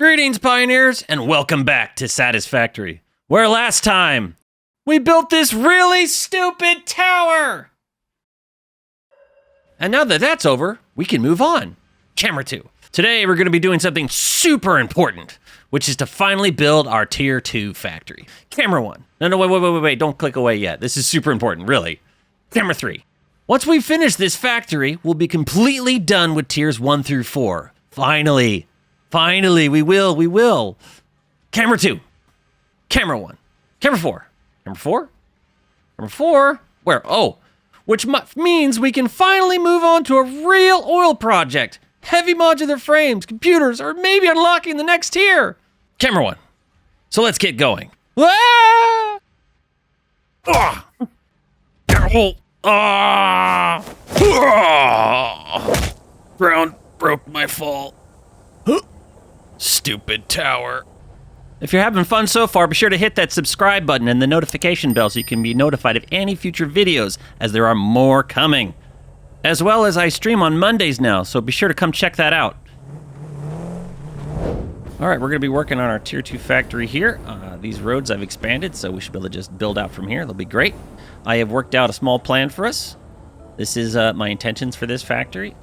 Greetings, pioneers, and welcome back to Satisfactory, where last time we built this really stupid tower. And now that that's over, we can move on. Camera 2. Today we're going to be doing something super important, which is to finally build our Tier 2 factory. Camera 1. No, wait, don't click away yet. This is super important, really. Camera 3. Once we finish this factory, we'll be completely done with Tiers 1 through 4. Finally, we will. Camera 2. Camera 1. Camera 4. Camera 4? Camera 4? Where? Oh, which means we can finally move on to a real oil project. Heavy modular frames, computers, or maybe unlocking the next tier. Camera 1. So let's get going. Ah! Ah! Ah! Ah! Ground broke my fall. Stupid tower. If you're having fun so far, be sure to hit that subscribe button and the notification bell so you can be notified of any future videos, as there are more coming. As well as I stream on Mondays now, so be sure to come check that out. Alright, we're going to be working on our Tier 2 factory here. These roads I've expanded, so we should be able to just build out from here. They'll be great. I have worked out a small plan for us. This is my intentions for this factory.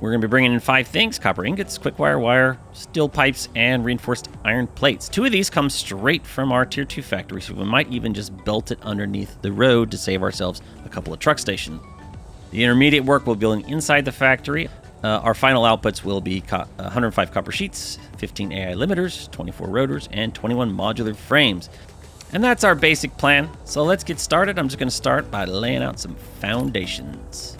We're going to be bringing in 5 things: copper ingots, quick wire, steel pipes, and reinforced iron plates. 2 of these come straight from our Tier 2 factory, so we might even just belt it underneath the road to save ourselves a couple of truck stations. The intermediate work will be building inside the factory. Our final outputs will be 105 copper sheets, 15 AI limiters, 24 rotors, and 21 modular frames. And that's our basic plan. So let's get started. I'm just going to start by laying out some foundations.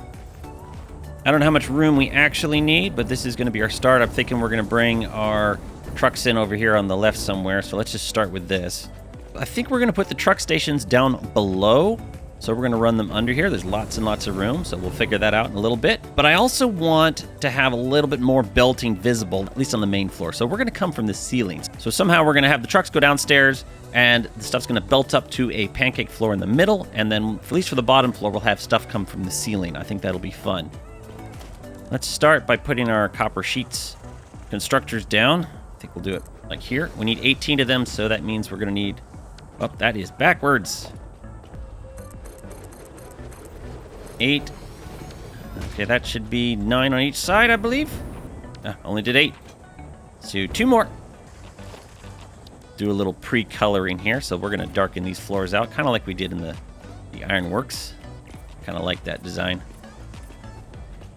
I don't know how much room we actually need, but this is going to be our start. I'm thinking we're going to bring our trucks in over here on the left somewhere, so let's just start with this. I think we're going to put the truck stations down below, so we're going to run them under here. There's lots and lots of room, so we'll figure that out in a little bit. But I also want to have a little bit more belting visible, at least on the main floor. So we're going to come from the ceilings. So somehow we're going to have the trucks go downstairs, and the stuff's going to belt up to a pancake floor in the middle, and then, at least for the bottom floor, we'll have stuff come from the ceiling. I think that'll be fun. Let's start by putting our copper sheets constructors down. I think we'll do it like here. We need 18 of them, so that means we're going to need... Oh, that is backwards. 8. Okay, that should be 9 on each side, I believe. Only did 8. So 2 more. Do a little pre-coloring here, so we're going to darken these floors out, kind of like we did in the ironworks. Kind of like that design.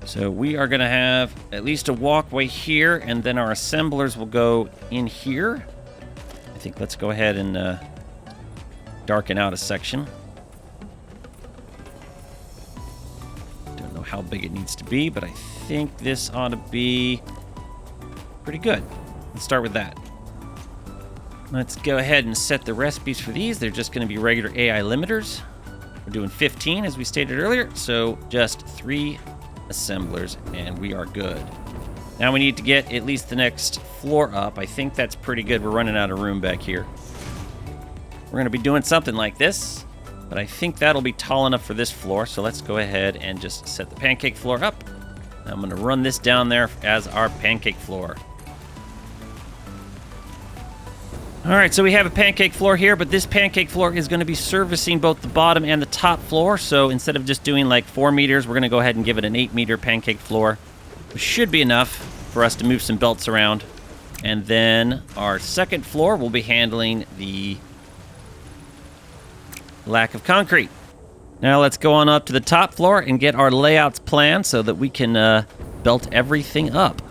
So we are going to have at least a walkway here, and then our assemblers will go in here. I think let's go ahead and darken out a section. Don't know how big it needs to be, but I think this ought to be pretty good. Let's start with that. Let's go ahead and set the recipes for these. They're just going to be regular AI limiters. We're doing 15, as we stated earlier, so just 3 assemblers, and we are good. Now we need to get at least the next floor up. I think that's pretty good. We're running out of room back here. We're going to be doing something like this, but I think that'll be tall enough for this floor, so let's go ahead and just set the pancake floor up. I'm going to run this down there as our pancake floor. Alright, so we have a pancake floor here, but this pancake floor is going to be servicing both the bottom and the top floor, so instead of just doing like 4 meters, we're going to go ahead and give it an 8-meter pancake floor, which should be enough for us to move some belts around. And then our second floor will be handling the lack of concrete. Now let's go on up to the top floor and get our layouts planned so that we can belt everything up.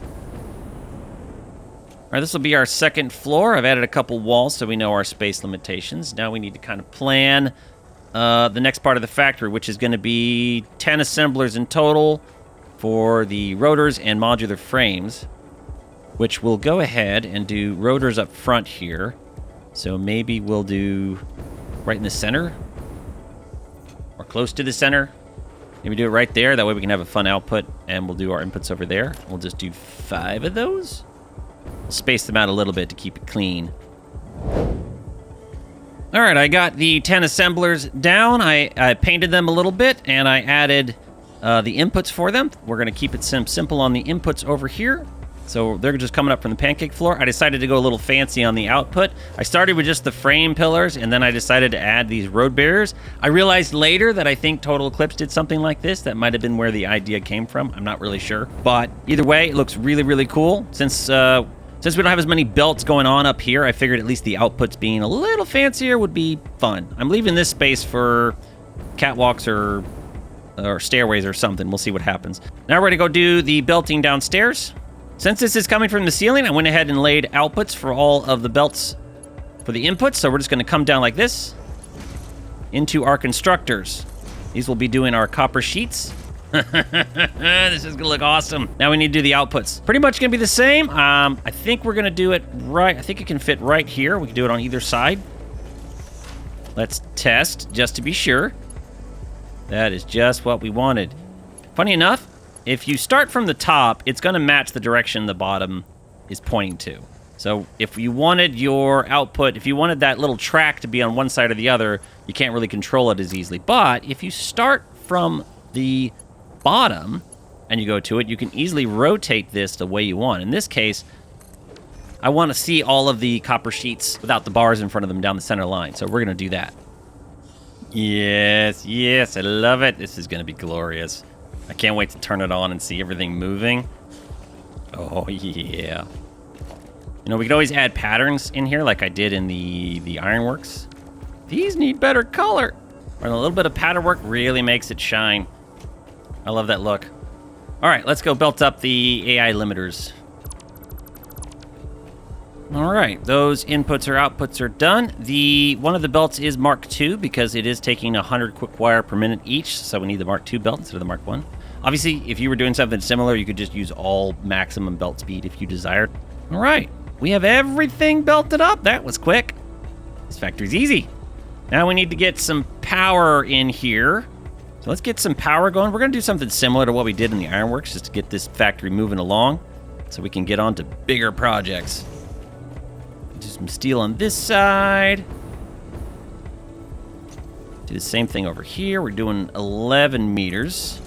All right, this will be our second floor. I've added a couple walls so we know our space limitations. Now we need to kind of plan the next part of the factory, which is going to be 10 assemblers in total for the rotors and modular frames, which we'll go ahead and do rotors up front here. So maybe we'll do right in the center or close to the center. Maybe do it right there. That way we can have a fun output, and we'll do our inputs over there. We'll just do 5 of those. We'll space them out a little bit to keep it clean. All right, I got the 10 assemblers down. I painted them a little bit, and I added the inputs for them. We're going to keep it simple on the inputs over here. So they're just coming up from the pancake floor. I decided to go a little fancy on the output. I started with just the frame pillars, and then I decided to add these road barriers. I realized later that I think Total Eclipse did something like this. That might have been where the idea came from. I'm not really sure. But either way, it looks really, really cool. Since we don't have as many belts going on up here, I figured at least the outputs being a little fancier would be fun. I'm leaving this space for catwalks or stairways or something. We'll see what happens. Now we're going to go do the belting downstairs. Since this is coming from the ceiling, I went ahead and laid outputs for all of the belts for the inputs. So we're just going to come down like this into our constructors. These will be doing our copper sheets. This is going to look awesome. Now we need to do the outputs. Pretty much going to be the same. I think we're going to do it right. I think it can fit right here. We can do it on either side. Let's test just to be sure. That is just what we wanted. Funny enough, if you start from the top, it's going to match the direction the bottom is pointing to. So if you wanted your output, if you wanted that little track to be on one side or the other, you can't really control it as easily. But if you start from the bottom and you go to it, you can easily rotate this the way you want. In this case, I want to see all of the copper sheets without the bars in front of them down the center line. So we're going to do that. Yes, yes, I love it. This is going to be glorious. I can't wait to turn it on and see everything moving. Oh, yeah. You know, we could always add patterns in here like I did in the ironworks. These need better color. And a little bit of pattern work really makes it shine. I love that look. All right, let's go belt up the AI limiters. All right, those inputs or outputs are done. One of the belts is Mark II because it is taking 100 quick wire per minute each, so we need the Mark II belt instead of the Mark I. Obviously, if you were doing something similar, you could just use all maximum belt speed if you desired. All right, we have everything belted up. That was quick. This factory's easy. Now we need to get some power in here. So let's get some power going. We're going to do something similar to what we did in the ironworks just to get this factory moving along so we can get on to bigger projects. Do some steel on this side. Do the same thing over here. We're doing 11 meters.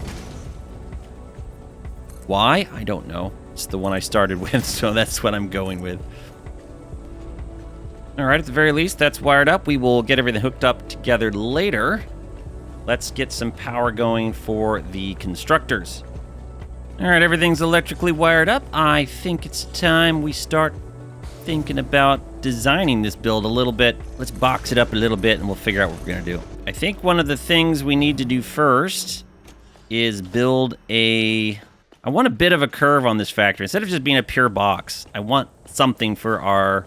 Why? I don't know. It's the one I started with, so that's what I'm going with. All right, at the very least, that's wired up. We will get everything hooked up together later. Let's get some power going for the constructors. All right, everything's electrically wired up. I think it's time we start thinking about designing this build a little bit. Let's box it up a little bit and we'll figure out what we're going to do. I think one of the things we need to do first is build I want a bit of a curve on this factory. Instead of just being a pure box, I want something for our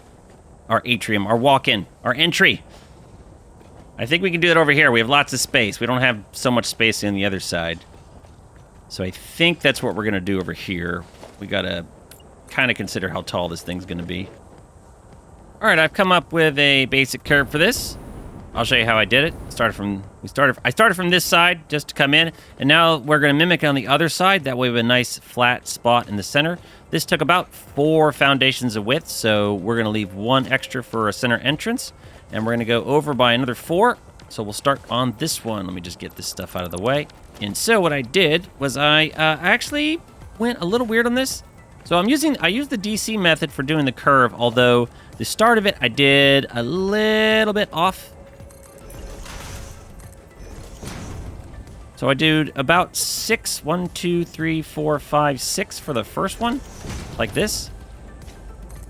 atrium, our walk-in, our entry. I think we can do that over here. We have lots of space. We don't have so much space on the other side. So I think that's what we're going to do over here. We got to kind of consider how tall this thing's going to be. All right, I've come up with a basic curve for this. I'll show you how I did it. I started from this side just to come in, and now we're going to mimic on the other side. That way we have a nice flat spot in the center. This took about 4 foundations of width, so we're going to leave 1 extra for a center entrance, and we're going to go over by another 4. So we'll start on this one. Let me just get this stuff out of the way. And so what I did was I actually went a little weird on this. So I used the DC method for doing the curve, although the start of it I did a little bit off. So I did about 6, 1, 2, 3, 4, 5, 6 for the first one, like this.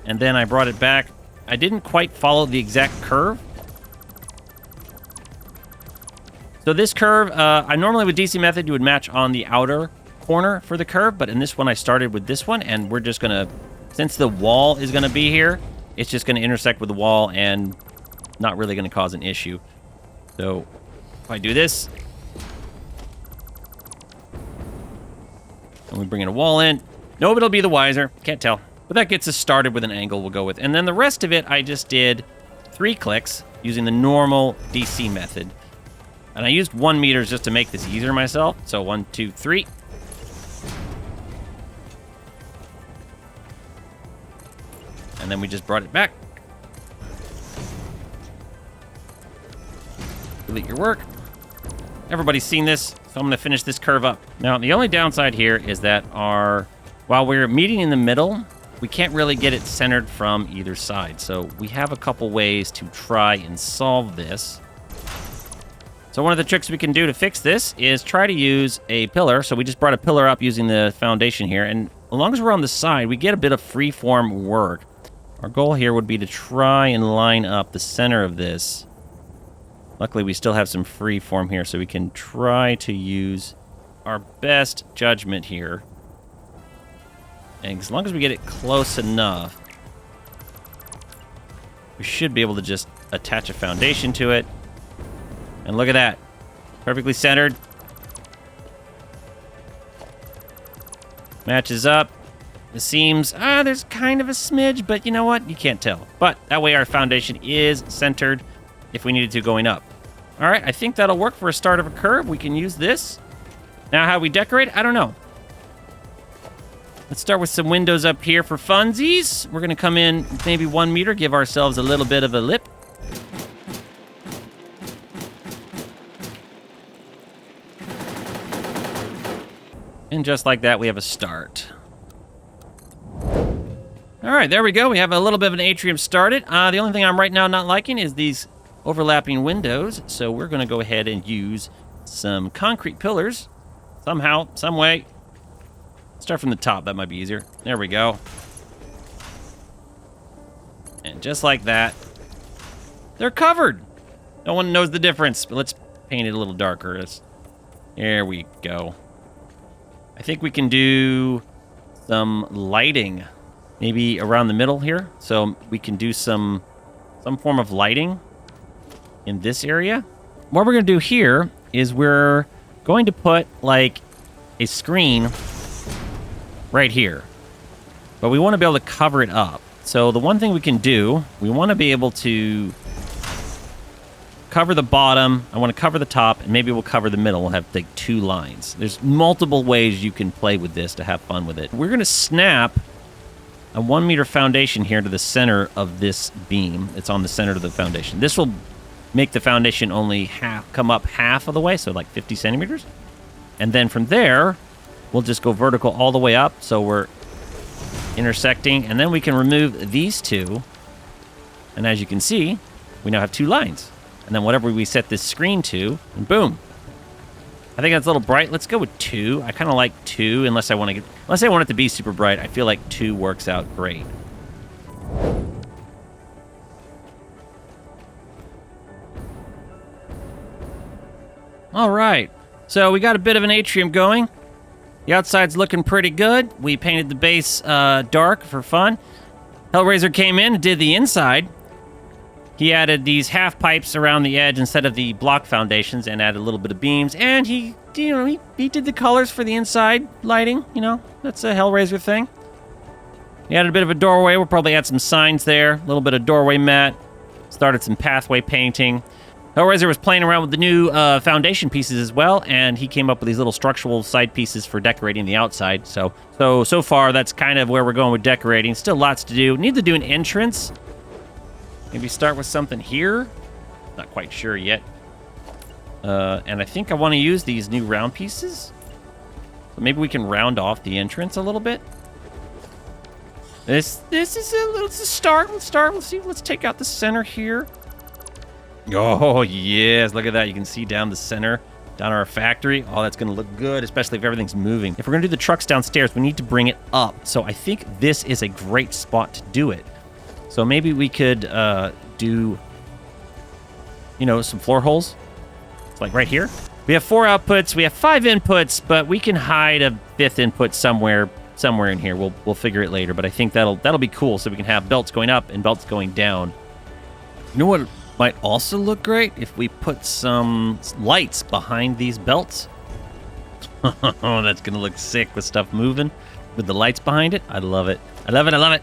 And then I brought it back. I didn't quite follow the exact curve. So this curve, I normally with DC method, you would match on the outer corner for the curve, but in this one I started with this one, and we're just gonna, since the wall is gonna be here, it's just gonna intersect with the wall and not really gonna cause an issue. So if I do this, and we bring in a wall in, nobody'll be the wiser, can't tell. But that gets us started with an angle we'll go with. And then the rest of it, I just did 3 clicks using the normal DC method. And I used 1 meter just to make this easier myself. So 1, 2, 3. And then we just brought it back. Delete your work. Everybody's seen this, so I'm going to finish this curve up. Now, the only downside here is that while we're meeting in the middle, we can't really get it centered from either side. So we have a couple ways to try and solve this. So one of the tricks we can do to fix this is try to use a pillar. So we just brought a pillar up using the foundation here. And as long as we're on the side, we get a bit of freeform work. Our goal here would be to try and line up the center of this. Luckily, we still have some freeform here, so we can try to use our best judgment here. And as long as we get it close enough, we should be able to just attach a foundation to it. And look at that. Perfectly centered. Matches up. The seams, there's kind of a smidge, but you know what? You can't tell. But that way our foundation is centered if we needed to going up. All right, I think that'll work for a start of a curve. We can use this. Now how we decorate, I don't know. Let's start with some windows up here for funsies. We're going to come in maybe 1 meter, give ourselves a little bit of a lip. And just like that, we have a start. All right, there we go. We have a little bit of an atrium started. The only thing I'm right now not liking is these overlapping windows. So we're going to go ahead and use some concrete pillars. Somehow, some way. Start from the top. That might be easier. There we go. And just like that, they're covered. No one knows the difference, but let's paint it a little darker. There we go. I think we can do some lighting maybe around the middle here. So we can do some form of lighting in this area. What we're going to do here is we're going to put like a screen right here. But we want to be able to cover it up. So the one thing we can do, we want to be able to cover the bottom. I want to cover the top, and maybe we'll cover the middle. We'll have like 2 lines. There's multiple ways you can play with this to have fun with it. We're going to snap a 1 meter foundation here to the center of this beam. It's on the center of the foundation. This will make the foundation only come up half of the way, so like 50 centimeters. And then from there, we'll just go vertical all the way up, so we're intersecting, and then we can remove these 2. And as you can see, we now have 2 lines. And then whatever we set this screen to, and boom. I think that's a little bright. Let's go with 2. I kind of like 2, unless I want it to be super bright. I feel like 2 works out great. All right. So we got a bit of an atrium going. The outside's looking pretty good. We painted the base dark for fun. Hellraiser came in and did the inside. He added these half pipes around the edge instead of the block foundations, and added a little bit of beams. And he did the colors for the inside lighting. You know, that's a Hellraiser thing. He added a bit of a doorway. We'll probably add some signs there. A little bit of doorway mat. Started some pathway painting. Hellraiser was playing around with the new foundation pieces as well, and he came up with these little structural side pieces for decorating the outside. So far, that's kind of where we're going with decorating. Still lots to do. Need to do an entrance. Maybe start with something here. Not quite sure yet. And I think I want to use these new round pieces. So maybe we can round off the entrance a little bit. This is let's start. Let's see. Let's take out the center here. Oh yes, look at that. You can see down the center, down our factory. Oh, that's going to look good, especially if everything's moving. If we're going to do the trucks downstairs, we need to bring it up. So I think this is a great spot to do it. So maybe we could do, some floor holes. It's like right here. We have 4 outputs. We have 5 inputs, but we can hide a 5th input somewhere in here. We'll figure it later, but I think that'll be cool. So we can have belts going up and belts going down. You know what might also look great? If we put some lights behind these belts. Oh, that's gonna look sick with stuff moving, with the lights behind it. I love it. I love it.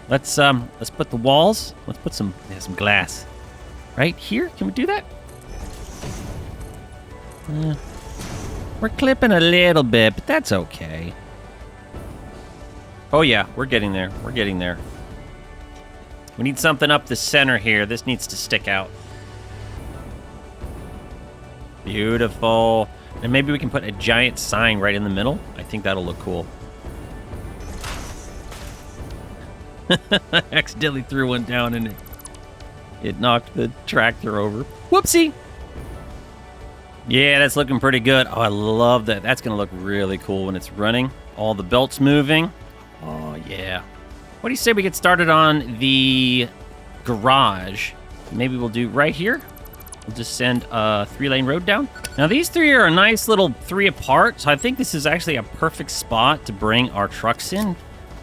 Let's put the walls. Let's put some glass right here. Can we do that? We're clipping a little bit, but that's okay. Oh yeah, we're getting there. We need something up the center here. This needs to stick out. Beautiful. And maybe we can put a giant sign right in the middle. I think that'll look cool. I accidentally threw one down and it knocked the tractor over. Whoopsie! Yeah, that's looking pretty good. Oh, I love that. That's going to look really cool when it's running. All the belts moving. Oh, yeah. What do you say we get started on the garage? Maybe we'll do right here. We'll just send a 3-lane road down. Now, these 3 are a nice little 3 apart, so I think this is actually a perfect spot to bring our trucks in.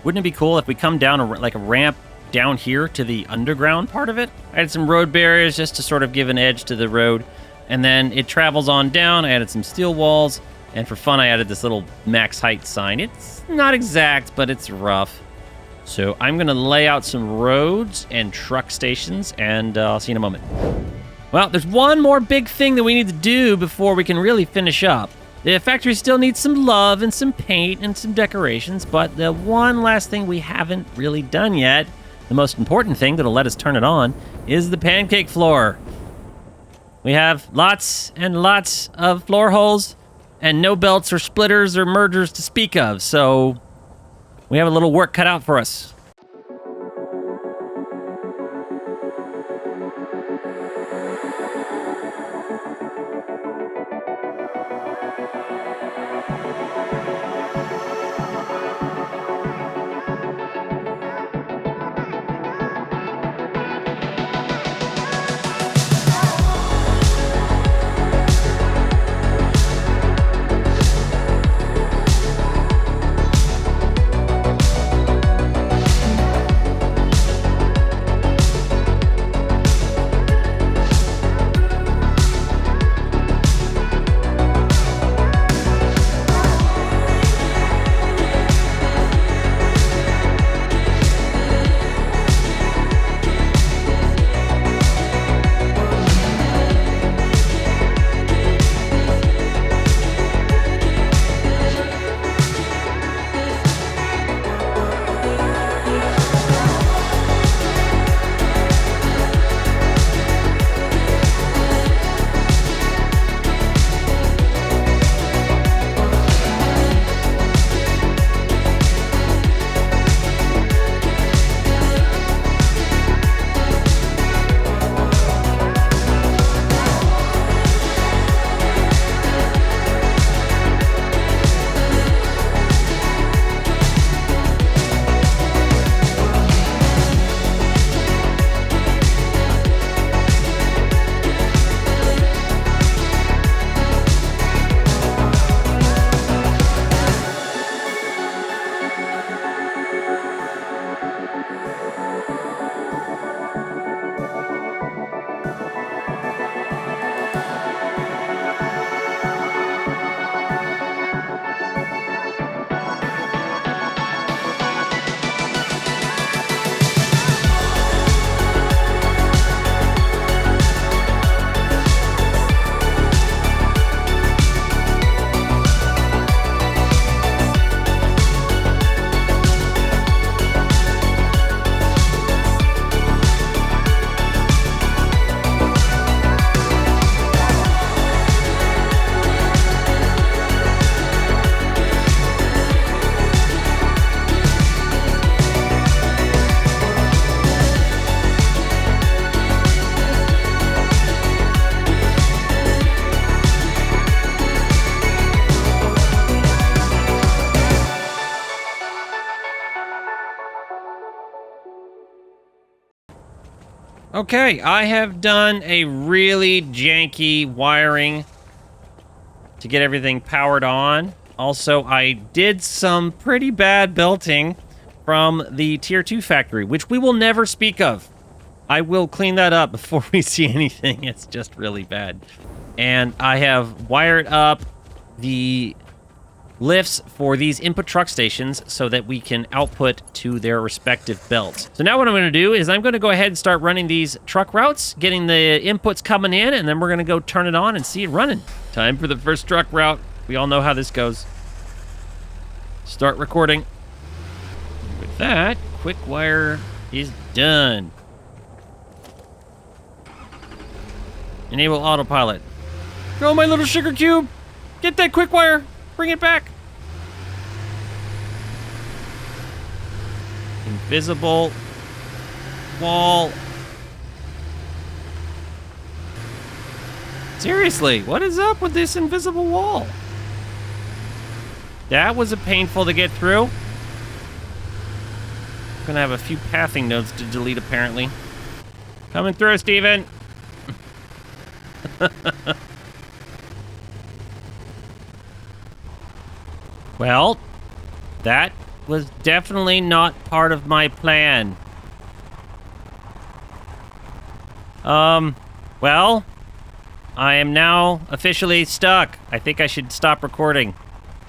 Wouldn't it be cool if we come down like a ramp down here to the underground part of it? I added some road barriers just to sort of give an edge to the road. And then it travels on down. I added some steel walls. And for fun, I added this little max height sign. It's not exact, but it's rough. So I'm going to lay out some roads and truck stations, and I'll see you in a moment. Well, there's one more big thing that we need to do before we can really finish up. The factory still needs some love and some paint and some decorations, but the one last thing we haven't really done yet, the most important thing that'll let us turn it on, is the pancake floor. We have lots and lots of floor holes and no belts or splitters or mergers to speak of, so we have a little work cut out for us. Okay, I have done a really janky wiring to get everything powered on. Also, I did some pretty bad belting from the Tier 2 factory, which we will never speak of. I will clean that up before we see anything. It's just really bad. And I have wired up the lifts for these input truck stations so that we can output to their respective belts. So now what I'm going to do is I'm going to go ahead and start running these truck routes, getting the inputs coming in, and then we're going to go turn it on and see it running. Time for the first truck route. We all know how this goes. Start recording. With that, quick wire is done. Enable autopilot. Go, my little sugar cube. Get that quick wire. Bring it back. Invisible wall. Seriously, what is up with this invisible wall? That was a painful to get through. Gonna have a few pathing nodes to delete, apparently. Coming through, Steven. Well, that was definitely not part of my plan. Well, I am now officially stuck. I think I should stop recording.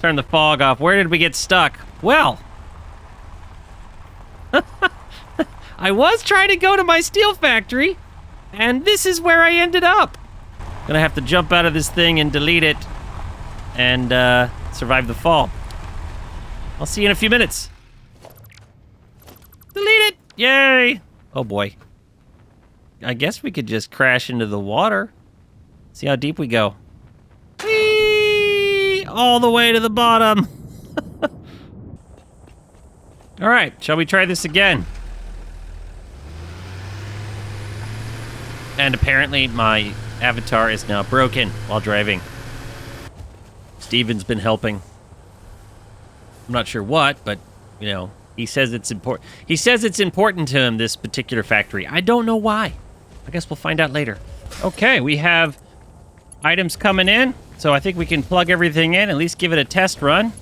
Turn the fog off. Where did we get stuck? Well, I was trying to go to my steel factory, and this is where I ended up. Gonna have to jump out of this thing and delete it and survive the fall. I'll see you in a few minutes. Delete it! Yay! Oh boy. I guess we could just crash into the water. See how deep we go. Whee! All the way to the bottom. All right, shall we try this again? And apparently my avatar is now broken while driving. Steven's been helping. I'm not sure what, but, you know, he says it's important. He says it's important to him, this particular factory. I don't know why. I guess we'll find out later. Okay, we have items coming in, so I think we can plug everything in, at least give it a test run.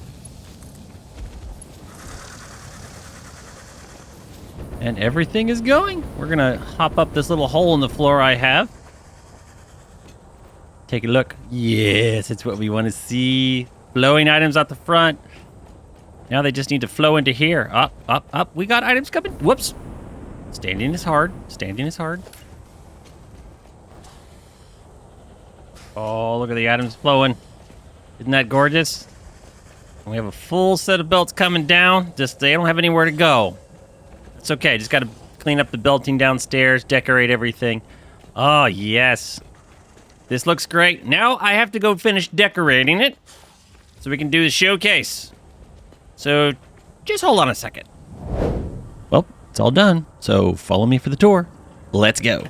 And everything is going. We're gonna hop up this little hole in the floor I have. Take a look. Yes, it's what we want to see. Flowing items out the front. Now they just need to flow into here. Up, up, up. We got items coming. Whoops. Standing is hard. Standing is hard. Oh, look at the items flowing. Isn't that gorgeous? We have a full set of belts coming down. Just they don't have anywhere to go. It's okay. Just got to clean up the belting downstairs, decorate everything. Oh, yes. This looks great. Now I have to go finish decorating it so we can do the showcase. So just hold on a second. Well, it's all done. So follow me for the tour. Let's go.